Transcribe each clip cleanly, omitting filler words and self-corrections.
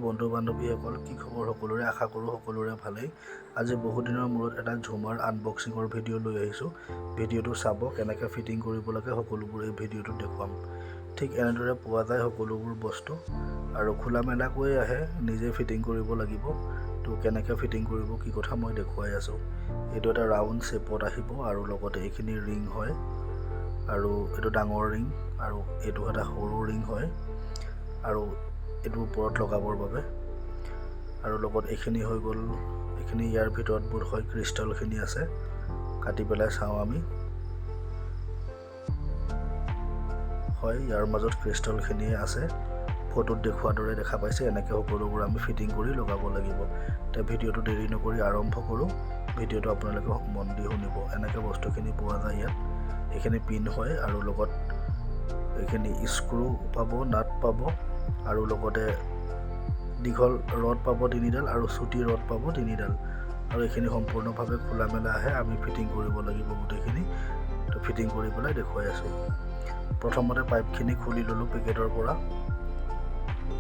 বন্ধু বান্ধৱীসকল, কি খবৰ সকলোৰে? আশা কৰোঁ সকলোৰে ভালেই। আজি বহুদিনৰ মূৰত এটা ঝুমাৰ আনবক্সিঙৰ ভিডিঅ' লৈ আহিছোঁ। ভিডিঅ'টো চাব, কেনেকৈ ফিটিং কৰিব লাগে সকলোবোৰ এই ভিডিঅ'টোত দেখুৱাম। ঠিক এনেদৰে পোৱা যায় সকলোবোৰ বস্তু আৰু খোলা মেলাকৈ আহে, নিজে ফিটিং কৰিব লাগিব। তো কেনেকৈ ফিটিং কৰিব কি কথা মই দেখুৱাই আছোঁ। এইটো এটা ৰাউণ্ড শ্বেপত আহিব আৰু লগতে এইখিনি ৰিং হয় আৰু এইটো ডাঙৰ ৰিং আৰু এইটো এটা সৰু ৰিং হয় আৰু এইটো ওপৰত লগাবৰ বাবে। আৰু লগত এইখিনি হৈ গ'ল, এইখিনি ইয়াৰ ভিতৰত বোধ হয় ক্ৰিষ্টেলখিনি আছে। কাটি পেলাই চাওঁ আমি। হয়, ইয়াৰ মাজত ক্ৰিষ্টেলখিনিয়ে আছে। ফটোত দেখুওৱাৰ দৰে দেখা পাইছে। এনেকৈ সকলোবোৰ আমি ফিটিং কৰি লগাব লাগিব। এতিয়া ভিডিঅ'টো দেৰি নকৰি আৰম্ভ কৰোঁ। ভিডিঅ'টো আপোনালোকে মন দি শুনিব। এনেকৈ বস্তুখিনি পোৱা যায় ইয়াত। এইখিনি পিন হয় আৰু লগত এইখিনি স্ক্ৰু পাব, নাট পাব আৰু লগতে দীঘল ৰড পাব 3ডাল আৰু চুটি ৰড পাব 3ডাল। আৰু এইখিনি সম্পূৰ্ণভাৱে খোলা মেলা আহে। আমি ফিটিং কৰিব লাগিব গোটেইখিনি। তো ফিটিং কৰি পেলাই দেখুৱাই আছোঁ। প্ৰথমতে পাইপখিনি খুলি ল'লোঁ পেকেটৰ পৰা।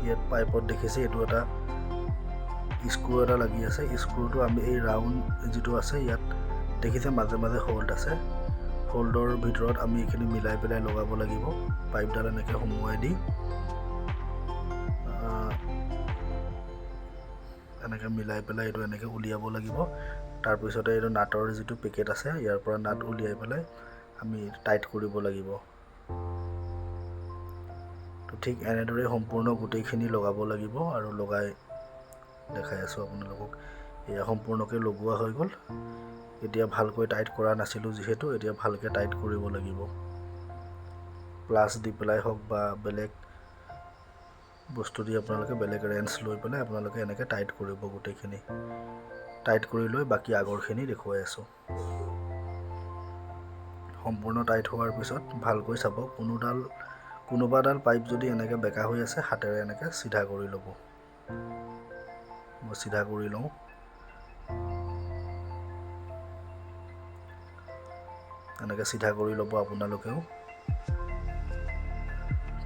ইয়াত পাইপত দেখিছে এইটো এটা স্ক্ৰু এটা লাগি আছে। স্ক্ৰুটো আমি এই ৰাউণ্ড যিটো আছে ইয়াত দেখিছে মাজে মাজে হোল্ড আছে। হোল্ডৰ ভিতৰত আমি এইখিনি মিলাই পেলাই লগাব লাগিব। পাইপডাল এনেকৈ সোমোৱাই দি এনেকৈ মিলাই পেলাই এইটো এনেকৈ উলিয়াব লাগিব। তাৰপিছতে এইটো নাটৰ যিটো পেকেট আছে ইয়াৰ পৰা নাট উলিয়াই পেলাই আমি টাইট কৰিব লাগিব। তো ঠিক এনেদৰে সম্পূৰ্ণ গোটেইখিনি লগাব লাগিব আৰু লগাই দেখাই আছোঁ আপোনালোকক। এয়া সম্পূৰ্ণকৈ লগোৱা হৈ গ'ল। এতিয়া ভালকৈ টাইট কৰা নাছিলোঁ যিহেতু, এতিয়া ভালকৈ টাইট কৰিব লাগিব। প্লাছ দি পেলাই হওক বা বেলেগ বস্তু দি আপোনালোকে বেলেগ ৰেঞ্চ লৈ পেলাই আপোনালোকে এনেকৈ টাইট কৰিব গোটেইখিনি। টাইট কৰি লৈ বাকী আগৰখিনি দেখুৱাই আছোঁ। সম্পূৰ্ণ টাইট হোৱাৰ পিছত ভালকৈ চাব। কোনোবাডাল পাইপ যদি এনেকৈ বেকা হৈ আছে, হাতেৰে এনেকৈ চিধা কৰি ল'ব। মই চিধা কৰি লওঁ। এনেকৈ চিধা কৰি ল'ব আপোনালোকেও।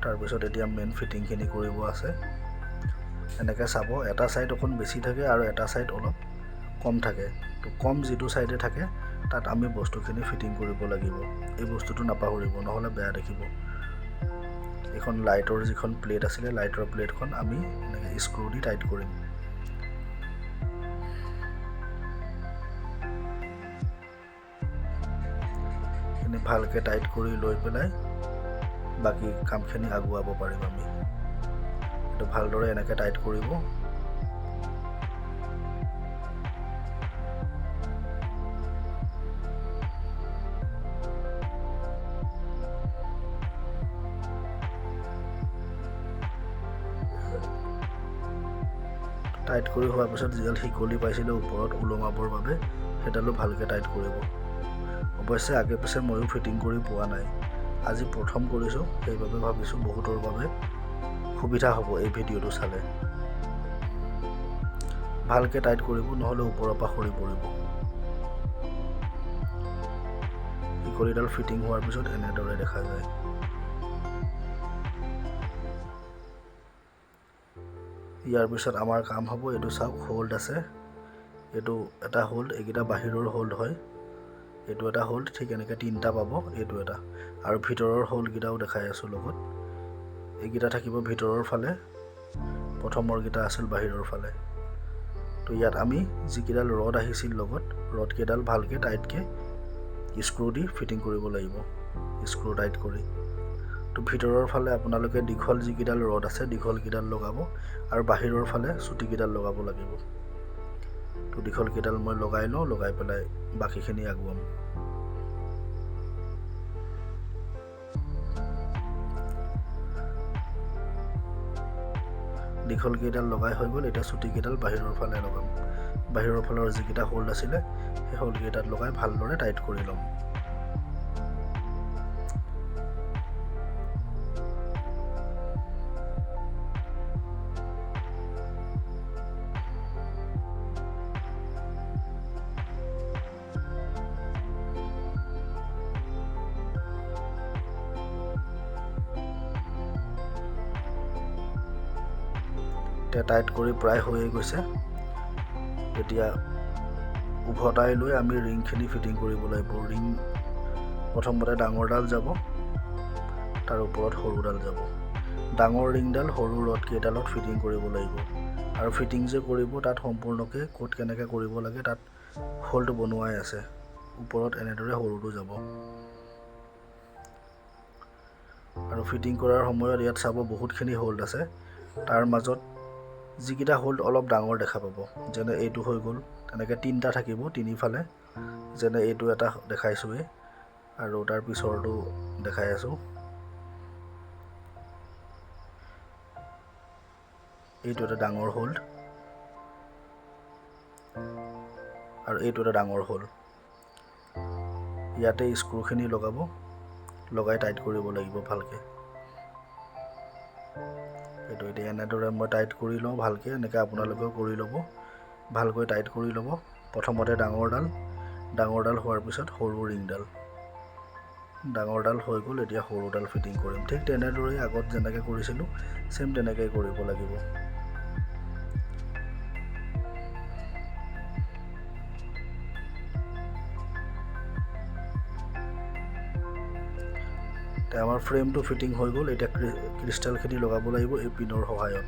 তাৰপিছত এতিয়া মেইন ফিটিংখিনি কৰিব আছে। এনেকৈ চাব, এটা ছাইড অকণ বেছি থাকে আৰু এটা ছাইড অলপ কম থাকে। তো কম যিটো ছাইডে থাকে তাত আমি বস্তুখিনি ফিটিং কৰিব লাগিব। এই বস্তুটো নাপাহৰিব, নহ'লে বেয়া দেখিব। এইখন লাইটৰ যিখন প্লেট আছিলে, লাইটৰ প্লেটখন আমি এনেকৈ স্ক্ৰু দি টাইট কৰিম। এইখিনি ভালকৈ টাইট কৰি লৈ পেলাই বাকী কামখিনি আগুৱাব পাৰিম আমি। এইটো ভালদৰে এনেকৈ টাইট কৰিব। টাইট কৰি হোৱাৰ পিছত যিডাল শিকলি পাইছিলে ওপৰত ওলমাবৰ বাবে, সেইডালো ভালকৈ টাইট কৰিব। অৱশ্যে আগে পিছে ময়ো ফিটিং কৰি পোৱা নাই, আজি প্ৰথম কৰিছোঁ। সেইবাবে ভাবিছোঁ বহুতৰ বাবে সুবিধা হ'ব এই ভিডিঅ'টো চালে। ভালকৈ টাইট কৰিব, নহ'লে ওপৰৰ পৰা সৰি পৰিব। শিকলিডাল ফিটিং হোৱাৰ পিছত এনেদৰে দেখা যায়। ইয়াৰ পিছত আমাৰ কাম হ'ব, এইটো চাওক হোল্ড আছে। এইটো এটা হোল্ড, এইকেইটা বাহিৰৰ হোল্ড হয়। এইটো এটা হোল্ড, ঠিক এনেকৈ 3টা পাব। এইটো এটা আৰু ভিতৰৰ হোল্ডকেইটাও দেখাই আছোঁ লগত। এইকেইটা থাকিব ভিতৰৰ ফালে, প্ৰথমৰকেইটা আছিল বাহিৰৰ ফালে। তো ইয়াত আমি যিকেইডাল ৰড আহিছিল লগত, ৰডকেইডাল ভালকৈ টাইটকৈ স্ক্ৰু দি ফিটিং কৰিব লাগিব। স্ক্ৰু টাইট কৰি তো ভিতৰৰ ফালে আপোনালোকে দীঘল যিকেইডাল ৰড আছে দীঘলকেইডাল লগাব আৰু বাহিৰৰ ফালে চুটিকেইডাল লগাব লাগিব। তো দীঘলকেইডাল মই লগাই লওঁ, লগাই পেলাই বাকীখিনি আগুৱাম। দীঘলকেইডাল লগাই হৈ গ'ল। এতিয়া চুটিকেইডাল বাহিৰৰ ফালে লগাম। বাহিৰৰ ফালৰ যিকেইটা হোল্ড আছিলে সেই হোল্ডকেইটাত লগাই ভালদৰে টাইট কৰি ল'ম। এতিয়া টাইট কৰি প্ৰায় হৈয়ে গৈছে। এতিয়া উভতাই লৈ আমি ৰিংখিনি ফিটিং কৰিব লাগিব। ৰিং প্ৰথমতে ডাঙৰডাল যাব, তাৰ ওপৰত সৰুডাল যাব। ডাঙৰ ৰিংডাল সৰু ৰডকেইডালত ফিটিং কৰিব লাগিব। আৰু ফিটিং যে কৰিব তাত সম্পূৰ্ণকৈ ক'ত কেনেকৈ কৰিব লাগে তাত হোল্ড বনোৱাই আছে। ওপৰত এনেদৰে সৰুটো যাব। আৰু ফিটিং কৰাৰ সময়ত ইয়াত চাব বহুতখিনি হোল্ড আছে। তাৰ মাজত যিকেইটা হোল্ড অলপ ডাঙৰ দেখা পাব, যেনে এইটো হৈ গ'ল, তেনেকৈ 3টা থাকিব তিনিফালে, যেনে এইটো এটা দেখাইছোঁৱেই আৰু তাৰ পিছৰটো দেখাই আছোঁ। এইটো এটা ডাঙৰ হোল্ড আৰু এইটো এটা ডাঙৰ হোল্ড। ইয়াতে স্ক্ৰুখিনি লগাব, লগাই টাইট কৰিব লাগিব ভালকৈ। এইটো এতিয়া এনেদৰে মই টাইট কৰি লওঁ ভালকৈ, এনেকৈ আপোনালোকেও কৰি ল'ব। ভালকৈ টাইট কৰি ল'ব। প্ৰথমতে ডাঙৰডাল হোৱাৰ পিছত সৰু ৰিংডাল। ডাঙৰডাল হৈ গ'ল, এতিয়া সৰুডাল ফিটিং কৰিম। ঠিক তেনেদৰেই আগত যেনেকৈ কৰিছিলোঁ ছেম তেনেকৈ কৰিব লাগিব। এতিয়া আমাৰ ফ্ৰেমটো ফিটিং হৈ গ'ল। এতিয়া ক্ৰিষ্টেলখিনি লগাব লাগিব এই পিনৰ সহায়ত।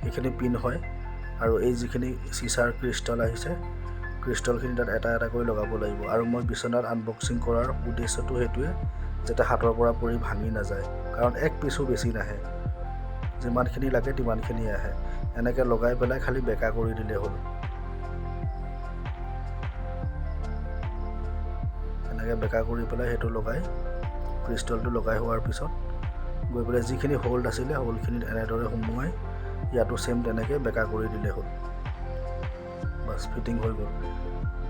এইখিনি পিন হয় আৰু এই যিখিনি চিচাৰ ক্ৰিষ্টেল আহিছে, ক্ৰিষ্টেলখিনি তাত এটা এটাকৈ লগাব লাগিব। আৰু মই বিচনাত আনবক্সিং কৰাৰ উদ্দেশ্যটো সেইটোৱে, যাতে হাতৰ পৰা পৰি ভাঙি নাযায়, কাৰণ এক পিছো বেছি নাহে, যিমানখিনি লাগে তিমানখিনি আহে। এনেকৈ লগাই পেলাই খালি বেকা কৰি দিলেই হ'ল। এনেকৈ বেকা কৰি পেলাই সেইটো লগাই ক্ৰিষ্টেলটো লগাই হোৱাৰ পিছত গৈ পেলাই যিখিনি হোল্ড আছিলে হোল্ডখিনিত এনেদৰে সুমুৱাই ইয়াতো ছেম তেনেকৈ বেকা কৰি দিলেই হ'ল। বাছ ফিটিং হৈ গ'ল।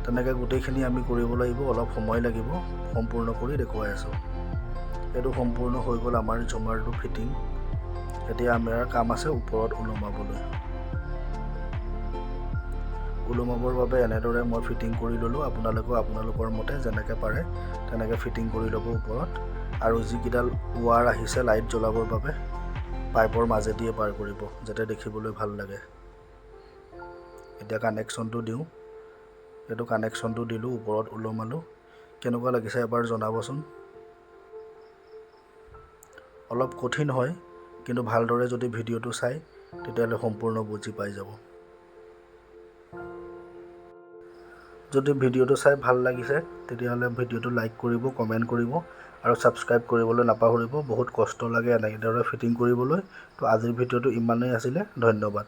তেনেকৈ গোটেইখিনি আমি কৰিব লাগিব, অলপ সময় লাগিব। সম্পূৰ্ণ কৰি দেখুৱাই আছোঁ। এইটো সম্পূৰ্ণ হৈ গ'ল আমাৰ ঝুমাৰটো ফিটিং। এতিয়া আমাৰ কাম আছে ওপৰত ওলমাবলৈ। ওলমাবৰ বাবে এনেদৰে মই ফিটিং কৰি ল'লোঁ। আপোনালোকেও আপোনালোকৰ মতে যেনেকৈ পাৰে তেনেকৈ ফিটিং কৰি ল'ব ওপৰত। আৰু যিকেইডাল ৱাৰ আহিছে লাইট জ্বলাবৰ বাবে পাইপৰ মাজেদিয়ে পাৰ কৰিব, যাতে দেখিবলৈ ভাল লাগে। এতিয়া কানেকশ্যনটো দিওঁ। এইটো কানেকশ্যনটো দিলোঁ, ওপৰত ওলমালোঁ। কেনেকুৱা লাগিছে এবাৰ জনাবচোন। অলপ কঠিন হয়, কিন্তু ভালদৰে যদি ভিডিঅ'টো চাই তেতিয়াহ'লে সম্পূৰ্ণ বুজি পাই যাব। যদি ভিডিঅ'টো চাই ভাল লাগিছে তেতিয়াহ'লে ভিডিঅ'টো লাইক কৰিব, কমেণ্ট কৰিব আৰু ছাবস্ক্ৰাইব কৰিবলৈ নাপাহৰিব। বহুত কষ্ট লাগে এনেদৰে ফিটিং কৰিবলৈ। তো আজিৰ ভিডিঅ'টো ইমানেই আছিলে। ধন্যবাদ।